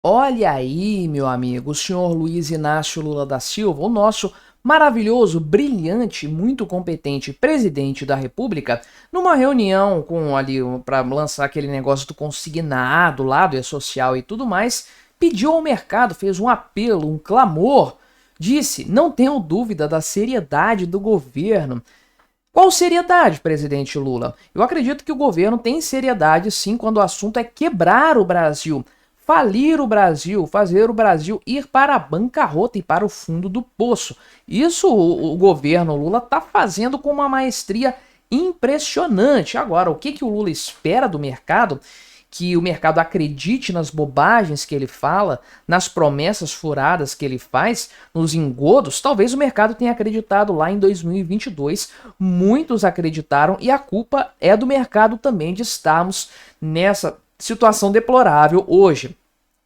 Olha aí, meu amigo, o senhor Luiz Inácio Lula da Silva, o nosso maravilhoso, brilhante, muito competente presidente da República, numa reunião com ali para lançar aquele negócio do consignado lá do E-Social e tudo mais, pediu ao mercado, fez um apelo, um clamor, disse: "Não tenho dúvida da seriedade do governo." Qual seriedade, presidente Lula? Eu acredito que o governo tem seriedade sim quando o assunto é quebrar o Brasil, falir o Brasil, fazer o Brasil ir para a bancarrota e para o fundo do poço. Isso o governo Lula está fazendo com uma maestria impressionante. Agora, o que o Lula espera do mercado? Que o mercado acredite nas bobagens que ele fala, nas promessas furadas que ele faz, nos engodos. Talvez o mercado tenha acreditado lá em 2022, muitos acreditaram e a culpa é do mercado também de estarmos nessa situação deplorável hoje.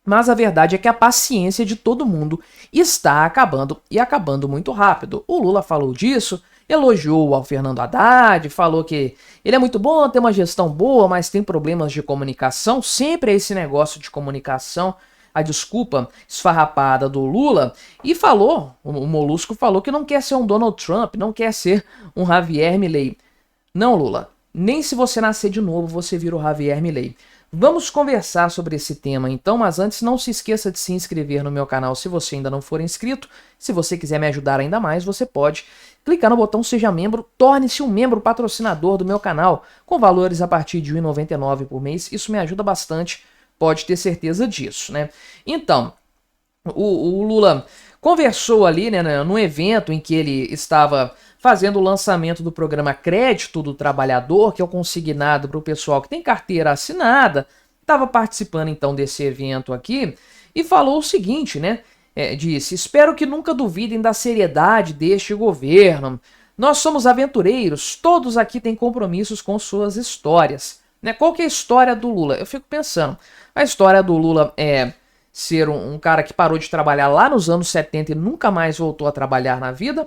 Mas a verdade é que a paciência de todo mundo está acabando e acabando muito rápido. O Lula falou disso, elogiou ao Fernando Haddad, falou que ele é muito bom, tem uma gestão boa, mas tem problemas de comunicação. Sempre é esse negócio de comunicação, a desculpa esfarrapada do Lula. E falou, o Molusco falou que não quer ser um Donald Trump, não quer ser um Javier Milei. Não, Lula, nem se você nascer de novo você vira o Javier Milei. Vamos conversar sobre esse tema então, mas antes não se esqueça de se inscrever no meu canal se você ainda não for inscrito. Se você quiser me ajudar ainda mais, você pode clicar no botão Seja Membro, torne-se um membro patrocinador do meu canal, com valores a partir de R$ 1,99 por mês. Isso me ajuda bastante, pode ter certeza disso, né? Então, o Lula conversou ali, né, num evento em que ele estava fazendo o lançamento do programa Crédito do Trabalhador, que é o consignado para o pessoal que tem carteira assinada. Estava participando então desse evento aqui e falou o seguinte, né? Disse: "Espero que nunca duvidem da seriedade deste governo. Nós somos aventureiros, todos aqui têm compromissos com suas histórias." Né? Qual que é a história do Lula? Eu fico pensando, a história do Lula é ser um cara que parou de trabalhar lá nos anos 70 e nunca mais voltou a trabalhar na vida.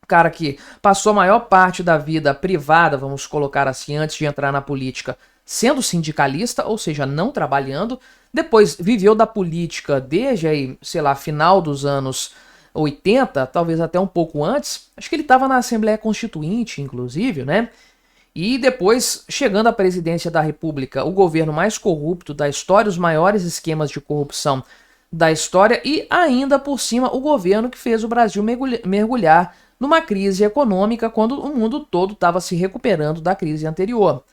Cara que passou a maior parte da vida privada, vamos colocar assim, antes de entrar na política, sendo sindicalista, ou seja, não trabalhando. Depois viveu da política desde aí, sei lá, final dos anos 80, talvez até um pouco antes. Acho que ele estava na Assembleia Constituinte, inclusive, né? E depois, chegando à presidência da República, o governo mais corrupto da história, os maiores esquemas de corrupção da história e ainda por cima o governo que fez o Brasil mergulhar numa crise econômica quando o mundo todo estava se recuperando da crise anterior.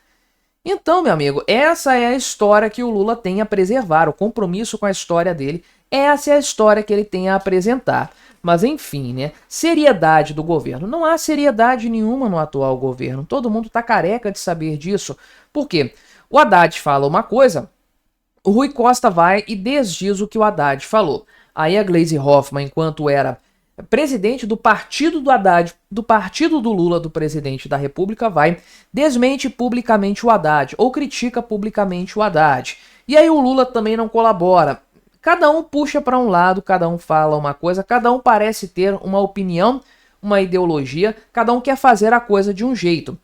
Então, meu amigo, essa é a história que o Lula tem a preservar, o compromisso com a história dele, essa é a história que ele tem a apresentar. Mas enfim, né? Seriedade do governo. Não há seriedade nenhuma no atual governo. Todo mundo tá careca de saber disso. Por quê? O Haddad fala uma coisa, o Rui Costa vai e desdiz o que o Haddad falou. Aí a Gleisi Hoffmann, enquanto era presidente do partido do Haddad, do partido do Lula, do presidente da República, vai, desmente publicamente o Haddad, ou critica publicamente o Haddad. E aí o Lula também não colabora. Cada um puxa para um lado, cada um fala uma coisa, cada um parece ter uma opinião, uma ideologia, cada um quer fazer a coisa de um jeito.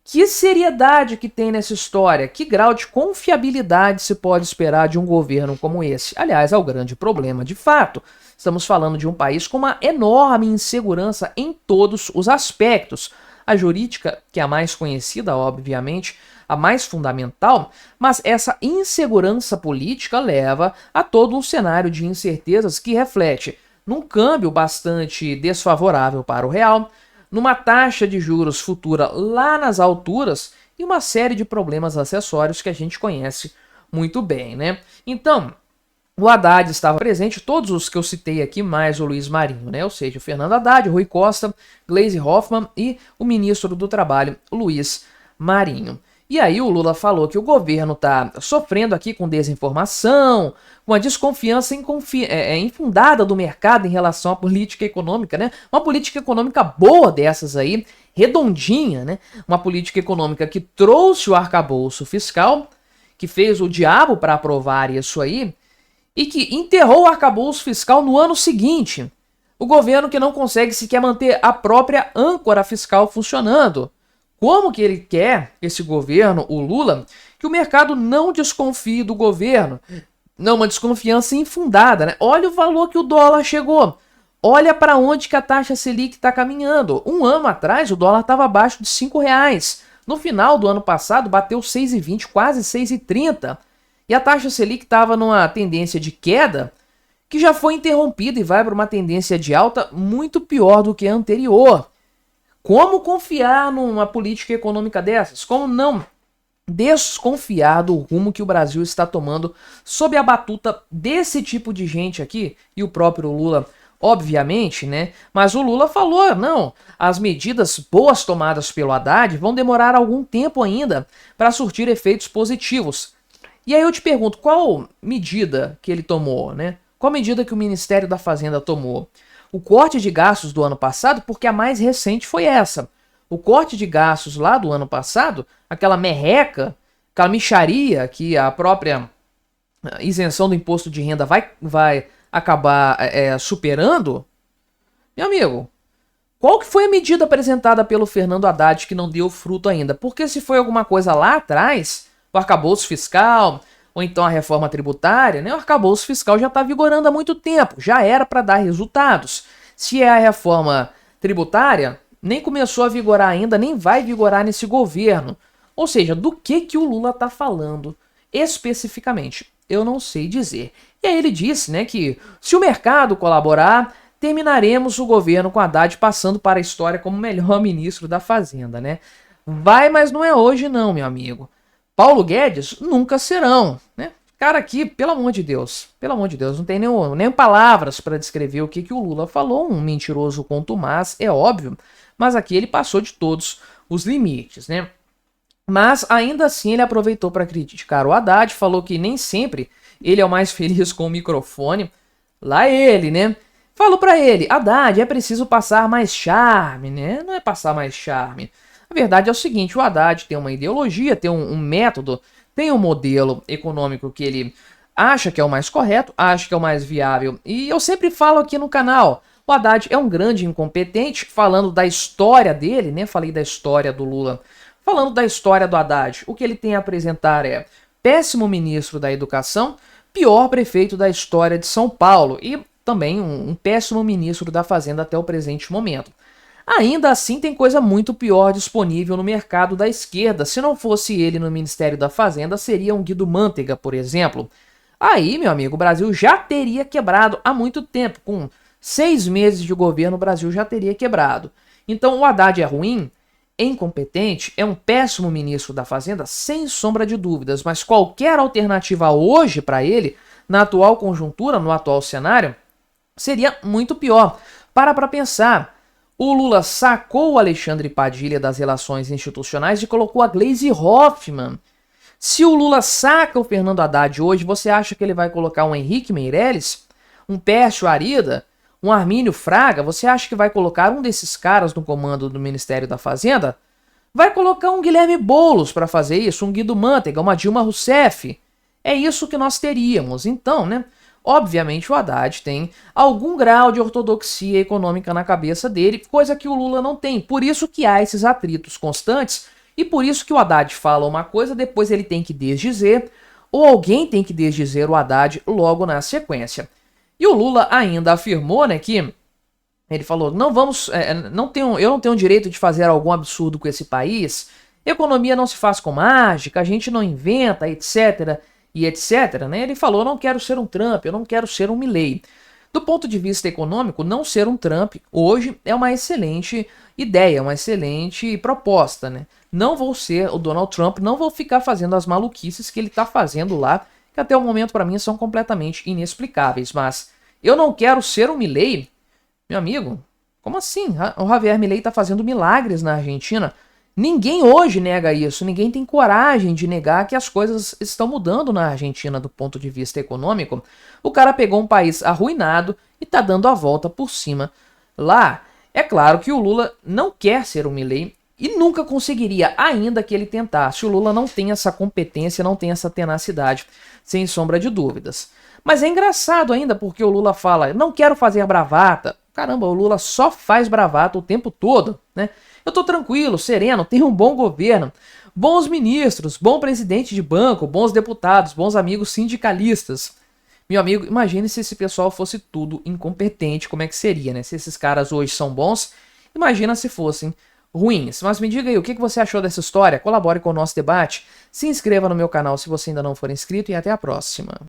Que seriedade que tem nessa história? Que grau de confiabilidade se pode esperar de um governo como esse? Aliás, é o grande problema, de fato. Estamos falando de um país com uma enorme insegurança em todos os aspectos. A jurídica, que é a mais conhecida, obviamente, a mais fundamental, mas essa insegurança política leva a todo um cenário de incertezas que reflete num câmbio bastante desfavorável para o real, numa taxa de juros futura lá nas alturas e uma série de problemas acessórios que a gente conhece muito bem, né? Então, o Haddad estava presente, todos os que eu citei aqui, mais o Luiz Marinho, né? Ou seja, o Fernando Haddad, o Rui Costa, Gleisi Hoffmann e o ministro do Trabalho, Luiz Marinho. E aí o Lula falou que o governo está sofrendo aqui com desinformação, com a desconfiança infundada do mercado em relação à política econômica, né? Uma política econômica boa dessas aí, redondinha, né? Uma política econômica que trouxe o arcabouço fiscal, que fez o diabo para aprovar isso aí, e que enterrou o arcabouço fiscal no ano seguinte. O governo que não consegue sequer manter a própria âncora fiscal funcionando. Como que ele quer, esse governo, o Lula, que o mercado não desconfie do governo? Não, uma desconfiança infundada, né? Olha o valor que o dólar chegou. Olha para onde que a taxa Selic está caminhando. Um ano atrás, o dólar estava abaixo de R$ 5. No final do ano passado, bateu 6,20, quase 6,30. E a taxa Selic estava numa tendência de queda que já foi interrompida e vai para uma tendência de alta muito pior do que a anterior. Como confiar numa política econômica dessas? Como não desconfiar do rumo que o Brasil está tomando sob a batuta desse tipo de gente aqui? E o próprio Lula, obviamente, né? Mas o Lula falou, não, as medidas boas tomadas pelo Haddad vão demorar algum tempo ainda para surtir efeitos positivos. E aí eu te pergunto, qual medida que ele tomou, né? Qual medida que o Ministério da Fazenda tomou? O corte de gastos do ano passado, porque a mais recente foi essa. O corte de gastos lá do ano passado, aquela merreca, aquela mixaria que a própria isenção do imposto de renda vai acabar superando. Meu amigo, qual que foi a medida apresentada pelo Fernando Haddad que não deu fruto ainda? Porque se foi alguma coisa lá atrás, o arcabouço fiscal, ou então a reforma tributária, né? O arcabouço fiscal já está vigorando há muito tempo, já era para dar resultados. Se é a reforma tributária, nem começou a vigorar ainda, nem vai vigorar nesse governo. Ou seja, do que o Lula está falando especificamente? Eu não sei dizer. E aí ele disse, né, que se o mercado colaborar, terminaremos o governo com Haddad passando para a história como o melhor ministro da Fazenda, né? Vai, mas não é hoje não, meu amigo. Paulo Guedes nunca serão, né? Cara, aqui, pelo amor de Deus, não tem nem palavras para descrever o que o Lula falou, um mentiroso contumaz, é óbvio, mas aqui ele passou de todos os limites, né? Mas ainda assim ele aproveitou para criticar o Haddad, falou que nem sempre ele é o mais feliz com o microfone. Lá ele, né? Falou para ele, Haddad, é preciso passar mais charme, né? Não é passar mais charme. A verdade é o seguinte, o Haddad tem uma ideologia, tem um método, tem um modelo econômico que ele acha que é o mais correto, acha que é o mais viável. E eu sempre falo aqui no canal, o Haddad é um grande incompetente, falando da história dele, né? Falei da história do Lula. Falando da história do Haddad, o que ele tem a apresentar é péssimo ministro da Educação, pior prefeito da história de São Paulo e também um péssimo ministro da Fazenda até o presente momento. Ainda assim, tem coisa muito pior disponível no mercado da esquerda. Se não fosse ele no Ministério da Fazenda, seria um Guido Mantega, por exemplo. Aí, meu amigo, o Brasil já teria quebrado há muito tempo. Com 6 meses de governo, o Brasil já teria quebrado. Então, o Haddad é ruim, é incompetente, é um péssimo ministro da Fazenda, sem sombra de dúvidas. Mas qualquer alternativa hoje para ele, na atual conjuntura, no atual cenário, seria muito pior. Para pensar. O Lula sacou o Alexandre Padilha das relações institucionais e colocou a Gleisi Hoffmann. Se o Lula saca o Fernando Haddad hoje, você acha que ele vai colocar um Henrique Meirelles? Um Pércio Arida? Um Armínio Fraga? Você acha que vai colocar um desses caras no comando do Ministério da Fazenda? Vai colocar um Guilherme Boulos para fazer isso, um Guido Mantega, uma Dilma Rousseff. É isso que nós teríamos. Então, né? Obviamente o Haddad tem algum grau de ortodoxia econômica na cabeça dele, coisa que o Lula não tem. Por isso que há esses atritos constantes e por isso que o Haddad fala uma coisa, depois ele tem que desdizer, ou alguém tem que desdizer o Haddad logo na sequência. E o Lula ainda afirmou, né, que ele falou, eu não tenho direito de fazer algum absurdo com esse país, economia não se faz com mágica, a gente não inventa, etc., e etc., né? Ele falou, eu não quero ser um Trump, eu não quero ser um Milley. Do ponto de vista econômico, não ser um Trump hoje é uma excelente ideia, uma excelente proposta, né? Não vou ser o Donald Trump, não vou ficar fazendo as maluquices que ele está fazendo lá, que até o momento para mim são completamente inexplicáveis, mas eu não quero ser um Milley? Meu amigo, como assim? O Javier Milei está fazendo milagres na Argentina. Ninguém hoje nega isso, ninguém tem coragem de negar que as coisas estão mudando na Argentina do ponto de vista econômico. O cara pegou um país arruinado e tá dando a volta por cima. Lá, é claro que o Lula não quer ser um Milei e nunca conseguiria, ainda que ele tentasse. O Lula não tem essa competência, não tem essa tenacidade, sem sombra de dúvidas. Mas é engraçado ainda porque o Lula fala, não quero fazer bravata. Caramba, o Lula só faz bravata o tempo todo, né? Eu tô tranquilo, sereno, tenho um bom governo, bons ministros, bom presidente de banco, bons deputados, bons amigos sindicalistas. Meu amigo, imagine se esse pessoal fosse tudo incompetente, como é que seria, né? Se esses caras hoje são bons, imagina se fossem ruins. Mas me diga aí, o que você achou dessa história? Colabore com o nosso debate, se inscreva no meu canal se você ainda não for inscrito e até a próxima.